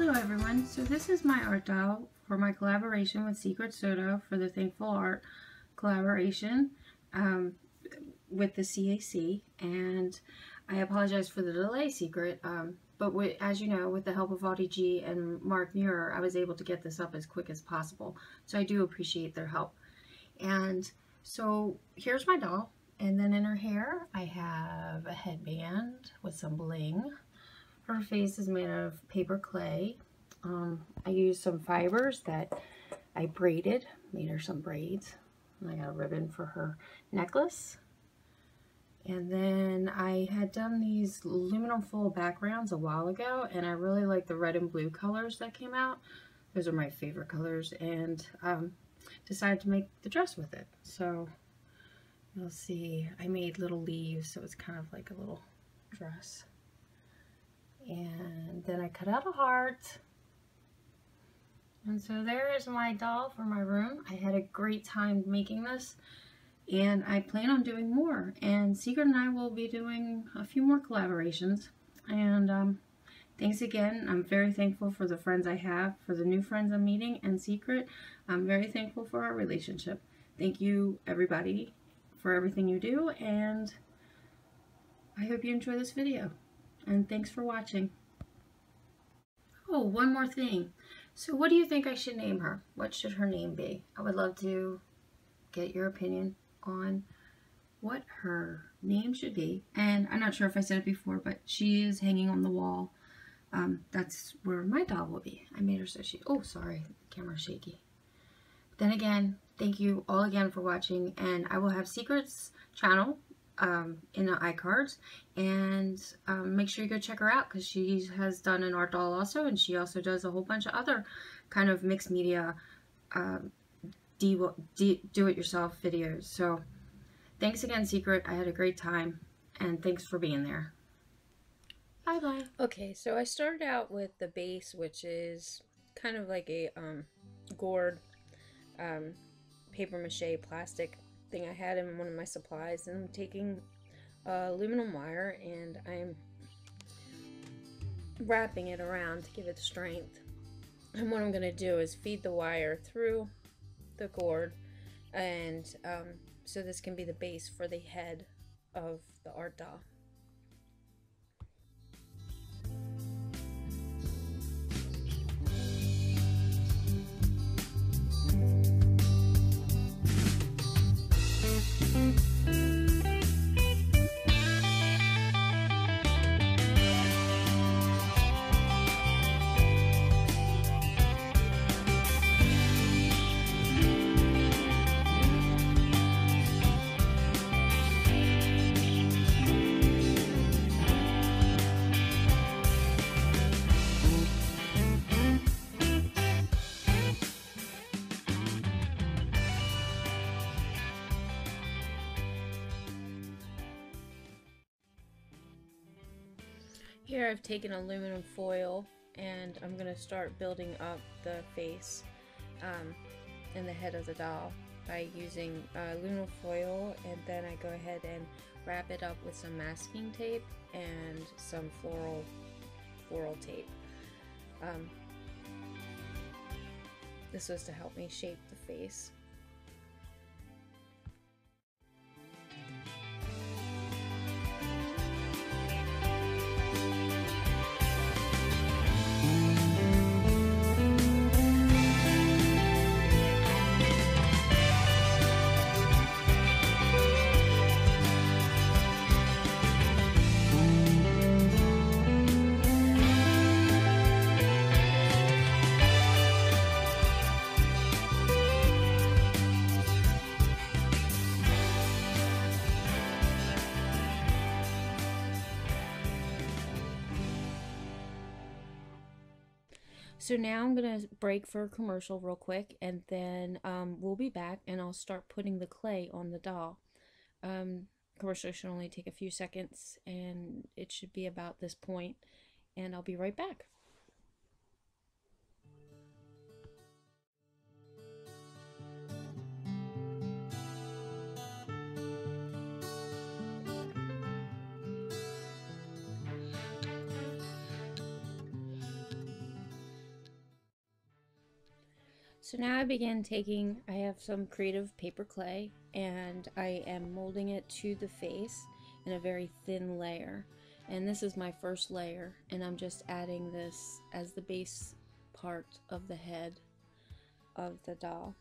Hello everyone, so this is my art doll for my collaboration with SecretSoto for the Thankful Art collaboration with the CAC, and I apologize for the delay, Secret, but as you know, with the help of Audie G and Mark Muir, I was able to get this up as quick as possible, so I do appreciate their help. And so here's my doll, and then in her hair I have a headband with some bling. Her face is made of paper clay. I used some fibers that I braided, made her some braids. And I got a ribbon for her necklace. And then I had done these aluminum foil backgrounds a while ago, and I really like the red and blue colors that came out. Those are my favorite colors, and decided to make the dress with it. So you'll see I made little leaves, so it's kind of like a little dress. And then I cut out a heart. And so there is my doll for my room. I had a great time making this, and I plan on doing more. And Secret and I will be doing a few more collaborations. And thanks again. I'm very thankful for the friends I have, for the new friends I'm meeting, and Secret. I'm very thankful for our relationship. Thank you, everybody, for everything you do, and I hope you enjoy this video. And thanks for watching. Oh, one more thing. So what do you think I should name her? What should her name be? I would love to get your opinion on what her name should be. And I'm not sure if I said it before, but she is hanging on the wall. That's where my doll will be. I made her so she... Oh, sorry. The camera's shaky. Then again, thank you all again for watching. And I will have Secret's channel in the iCards, and make sure you go check her out, because she has done an art doll also, and she also does a whole bunch of other kind of mixed media do-it-yourself videos. So thanks again, Secret. I had a great time, and thanks for being there. Bye bye. Okay, so I started out with the base, which is kind of like a gourd paper mache plastic thing I had in one of my supplies, and I'm taking aluminum wire and I'm wrapping it around to give it strength. And what I'm going to do is feed the wire through the gourd, and so this can be the base for the head of the art doll. Here I've taken aluminum foil, and I'm going to start building up the face and the head of the doll by using aluminum foil, and then I go ahead and wrap it up with some masking tape and some floral tape. This was to help me shape the face. So now I'm going to break for a commercial real quick, and then we'll be back and I'll start putting the clay on the doll. Commercial should only take a few seconds, and it should be about this point, and I'll be right back. So now I have some creative paper clay, and I am molding it to the face in a very thin layer. And this is my first layer, and I'm just adding this as the base part of the head of the doll.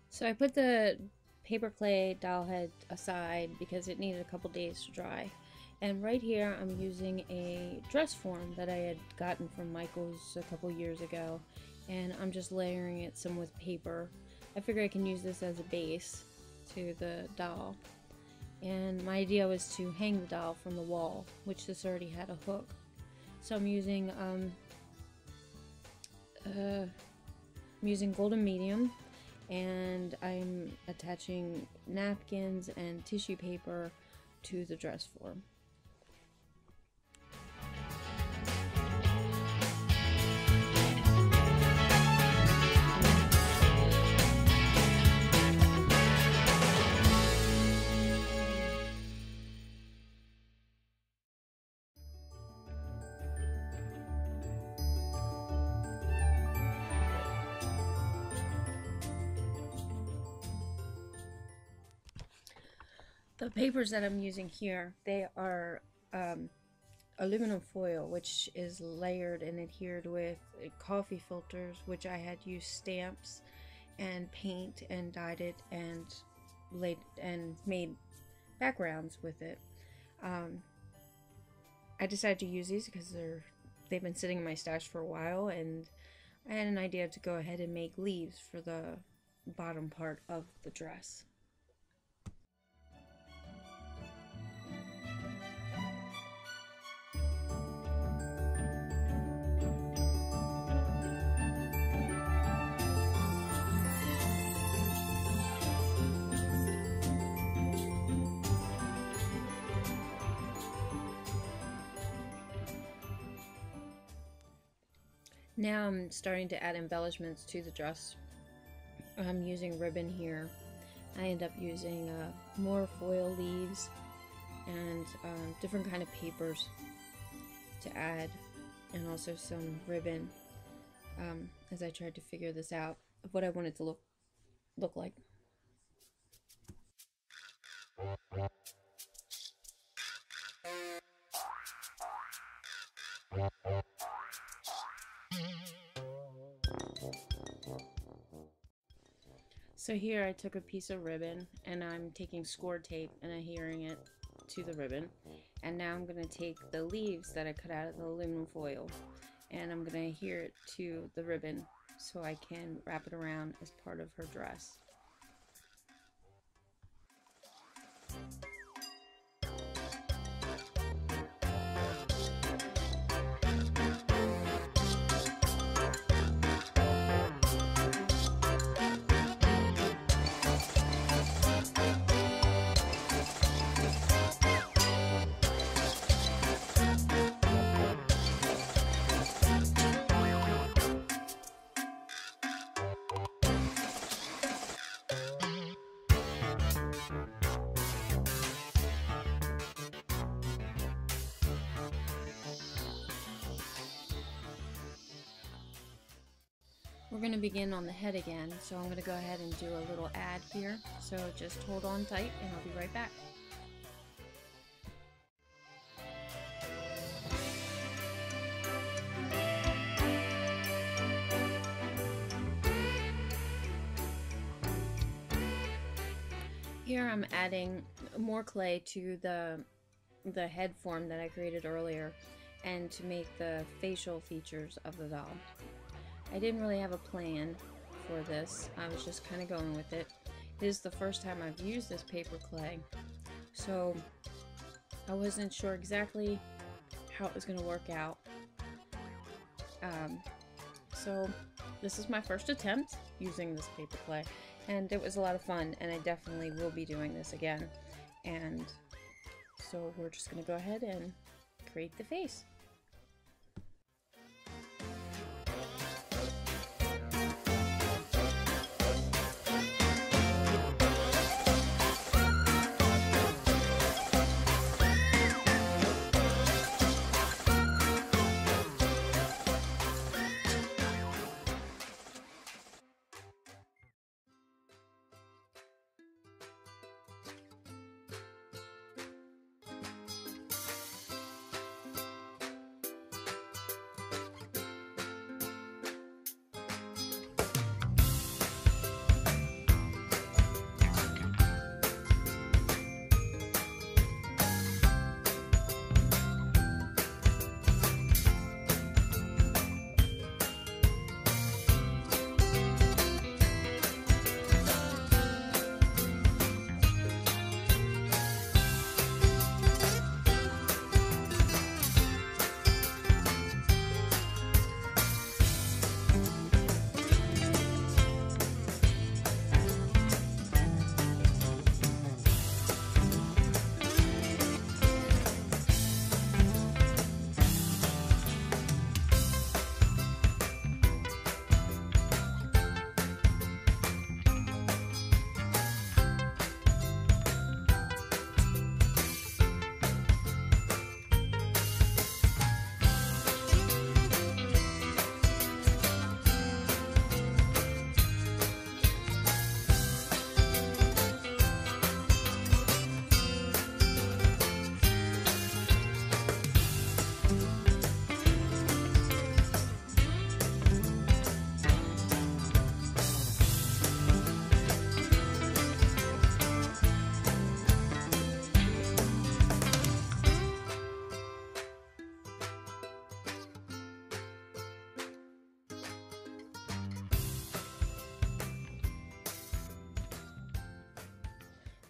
So I put the paper clay doll head aside because it needed a couple days to dry. And right here I'm using a dress form that I had gotten from Michael's a couple years ago, and I'm just layering it some with paper. I figure I can use this as a base to the doll. And my idea was to hang the doll from the wall, which this already had a hook. So I'm using golden medium, and I'm attaching napkins and tissue paper to the dress form. The papers that I'm using here, they are aluminum foil, which is layered and adhered with coffee filters, which I had used stamps and paint and dyed it and made backgrounds with it. I decided to use these because they've been sitting in my stash for a while, and I had an idea to go ahead and make leaves for the bottom part of the dress. Now I'm starting to add embellishments to the dress. I'm using ribbon here. I end up using more foil leaves and different kind of papers to add, and also some ribbon as I tried to figure this out of what I wanted to look like. So here I took a piece of ribbon and I'm taking score tape and adhering it to the ribbon, and now I'm going to take the leaves that I cut out of the aluminum foil and I'm going to adhere it to the ribbon so I can wrap it around as part of her dress. We're going to begin on the head again, so I'm going to go ahead and do a little ad here, so just hold on tight and I'll be right back. Here I'm adding more clay to the head form that I created earlier, and to make the facial features of the doll. I didn't really have a plan for this. I was just kind of going with it. It is the first time I've used this paper clay, so I wasn't sure exactly how it was going to work out. So this is my first attempt using this paper clay, and it was a lot of fun, and I definitely will be doing this again. And so we're just going to go ahead and create the face.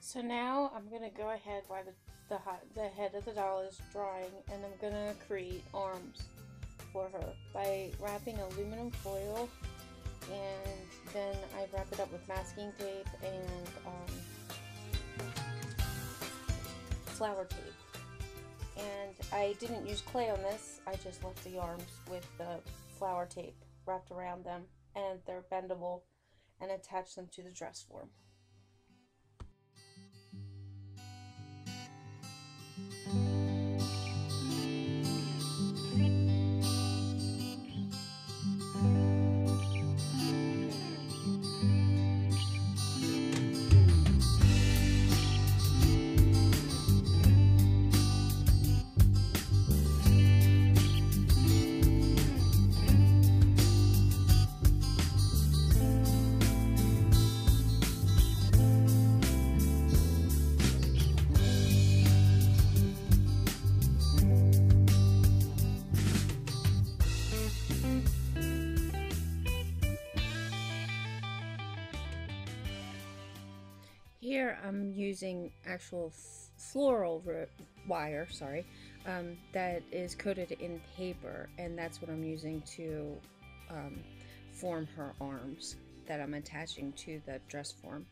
So now I'm going to go ahead while the head of the doll is drying, and I'm going to create arms for her by wrapping aluminum foil, and then I wrap it up with masking tape and flour tape. And I didn't use clay on this, I just left the arms with the flour tape wrapped around them, and they're bendable, and attach them to the dress form. Here I'm using actual floral wire, that is coated in paper, and that's what I'm using to form her arms that I'm attaching to the dress form.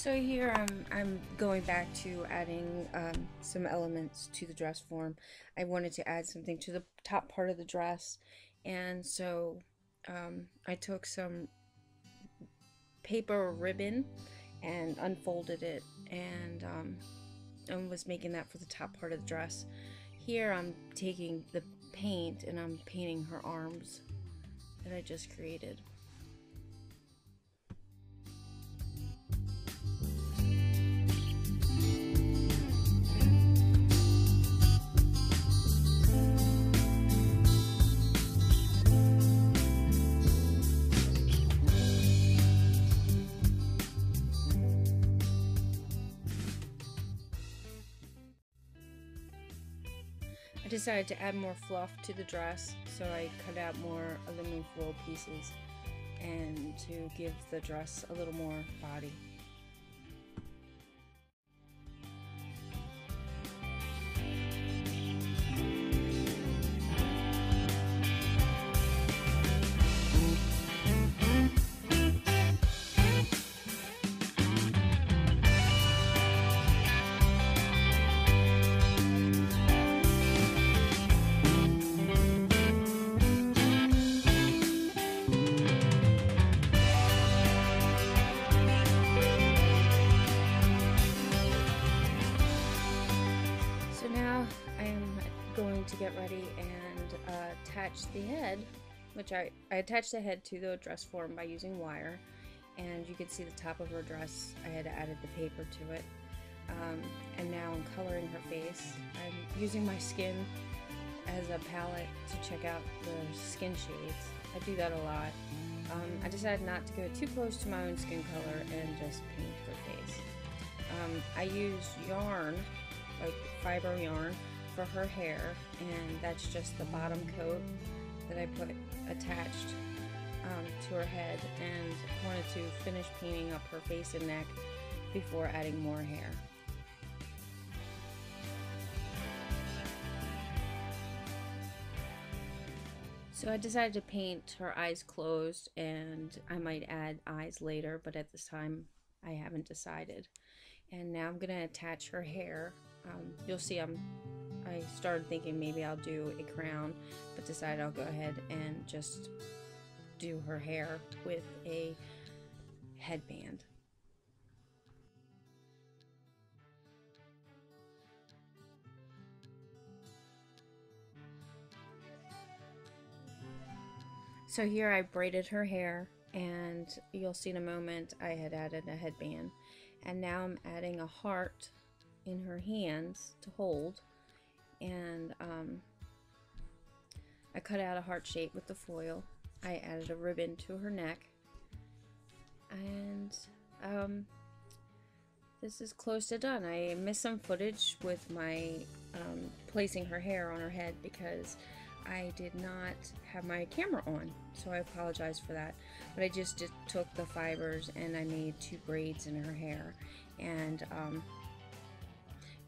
So here I'm going back to adding some elements to the dress form. I wanted to add something to the top part of the dress, and so I took some paper ribbon and unfolded it and was making that for the top part of the dress. Here I'm taking the paint and I'm painting her arms that I just created. I decided to add more fluff to the dress, so I cut out more aluminum foil pieces and to give the dress a little more body. To get ready and attach the head, which I attached the head to the dress form by using wire, and you can see the top of her dress. I had added the paper to it, and now I'm coloring her face. I'm using my skin as a palette to check out the skin shades. I do that a lot. I decided not to go too close to my own skin color and just paint her face. I used yarn, like fiber yarn, for her hair, and that's just the bottom coat that I put attached to her head, and wanted to finish painting up her face and neck before adding more hair. So I decided to paint her eyes closed, and I might add eyes later, but at this time I haven't decided. And now I'm going to attach her hair. You'll see I started thinking maybe I'll do a crown, but decided I'll go ahead and just do her hair with a headband. So here I braided her hair, and you'll see in a moment I had added a headband. And now I'm adding a heart in her hands to hold, and I cut out a heart shape with the foil. I added a ribbon to her neck, and this is close to done. I missed some footage with my placing her hair on her head because I did not have my camera on, so I apologize for that. But I just took the fibers and I made 2 braids in her hair, and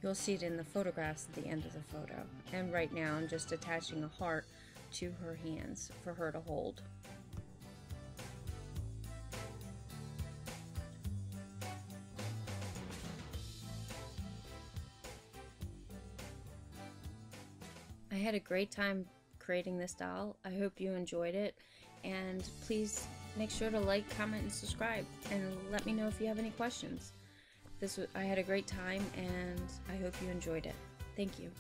you'll see it in the photographs at the end of the photo. And right now I'm just attaching a heart to her hands for her to hold. I had a great time creating this doll. I hope you enjoyed it, and please make sure to like, comment, and subscribe, and let me know if you have any questions. I had a great time, and I hope you enjoyed it. Thank you.